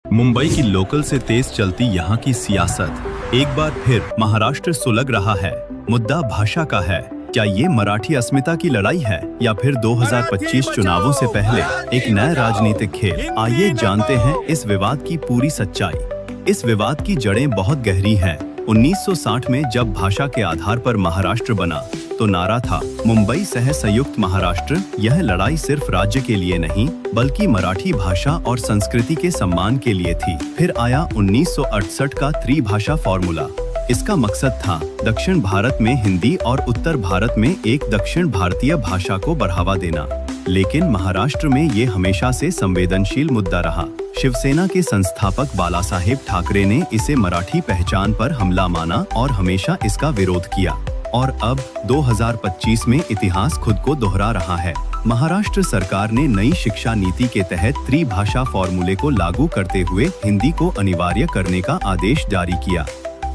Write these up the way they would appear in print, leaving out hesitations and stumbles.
मुंबई की लोकल से तेज चलती यहाँ की सियासत एक बार फिर महाराष्ट्र सुलग रहा है। मुद्दा भाषा का है। क्या ये मराठी अस्मिता की लड़ाई है या फिर 2025 चुनावों से पहले एक नया राजनीतिक खेल? आइए जानते हैं इस विवाद की पूरी सच्चाई। इस विवाद की जड़ें बहुत गहरी हैं। 1960 में जब भाषा के आधार पर महाराष्ट्र बना तो नारा था मुंबई सह संयुक्त महाराष्ट्र। यह लड़ाई सिर्फ राज्य के लिए नहीं बल्कि मराठी भाषा और संस्कृति के सम्मान के लिए थी। फिर आया 1968 का त्रिभाषा फॉर्मूला। इसका मकसद था दक्षिण भारत में हिंदी और उत्तर भारत में एक दक्षिण भारतीय भाषा को बढ़ावा देना। लेकिन महाराष्ट्र में ये हमेशा से संवेदनशील मुद्दा रहा। शिवसेना के संस्थापक बालासाहेब ठाकरे ने इसे मराठी पहचान पर हमला माना और हमेशा इसका विरोध किया। और अब 2025 में इतिहास खुद को दोहरा रहा है। महाराष्ट्र सरकार ने नई शिक्षा नीति के तहत त्रिभाषा फॉर्मूले को लागू करते हुए हिंदी को अनिवार्य करने का आदेश जारी किया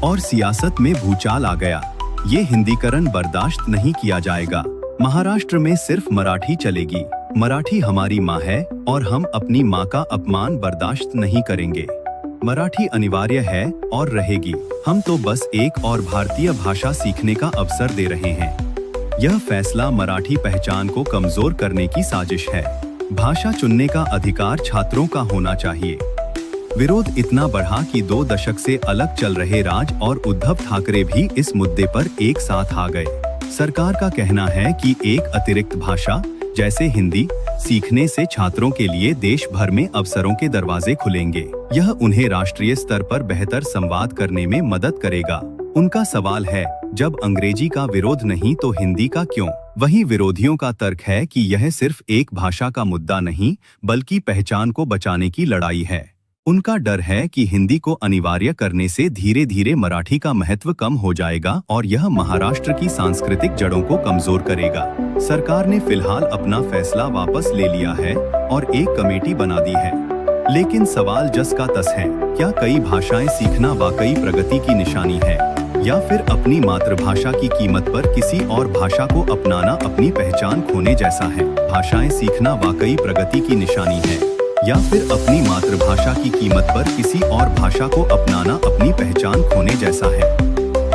और सियासत में भूचाल आ गया। ये हिंदीकरण बर्दाश्त नहीं किया जाएगा। महाराष्ट्र में सिर्फ मराठी चलेगी। मराठी हमारी माँ है और हम अपनी माँ का अपमान बर्दाश्त नहीं करेंगे। मराठी अनिवार्य है और रहेगी। हम तो बस एक और भारतीय भाषा सीखने का अवसर दे रहे हैं। यह फैसला मराठी पहचान को कमजोर करने की साजिश है। भाषा चुनने का अधिकार छात्रों का होना चाहिए। विरोध इतना बढ़ा कि 2 दशक से अलग चल रहे राज और उद्धव ठाकरे भी इस मुद्दे पर एक साथ आ गए। सरकार का कहना है कि एक अतिरिक्त भाषा जैसे हिंदी सीखने से छात्रों के लिए देश भर में अवसरों के दरवाजे खुलेंगे। यह उन्हें राष्ट्रीय स्तर पर बेहतर संवाद करने में मदद करेगा। उनका सवाल है, जब अंग्रेजी का विरोध नहीं तो हिंदी का क्यों? वहीं विरोधियों का तर्क है कि यह सिर्फ एक भाषा का मुद्दा नहीं बल्कि पहचान को बचाने की लड़ाई है। उनका डर है कि हिंदी को अनिवार्य करने से धीरे धीरे मराठी का महत्व कम हो जाएगा और यह महाराष्ट्र की सांस्कृतिक जड़ों को कमजोर करेगा। सरकार ने फिलहाल अपना फैसला वापस ले लिया है और एक कमेटी बना दी है। लेकिन सवाल जस का तस है, क्या कई भाषाएं सीखना वाकई प्रगति की निशानी है या फिर अपनी मातृभाषा की कीमत पर किसी और भाषा को अपनाना अपनी पहचान खोने जैसा है? भाषाएं सीखना वाकई प्रगति की निशानी है या फिर अपनी मातृभाषा की कीमत पर किसी और भाषा को अपनाना अपनी पहचान खोने जैसा है?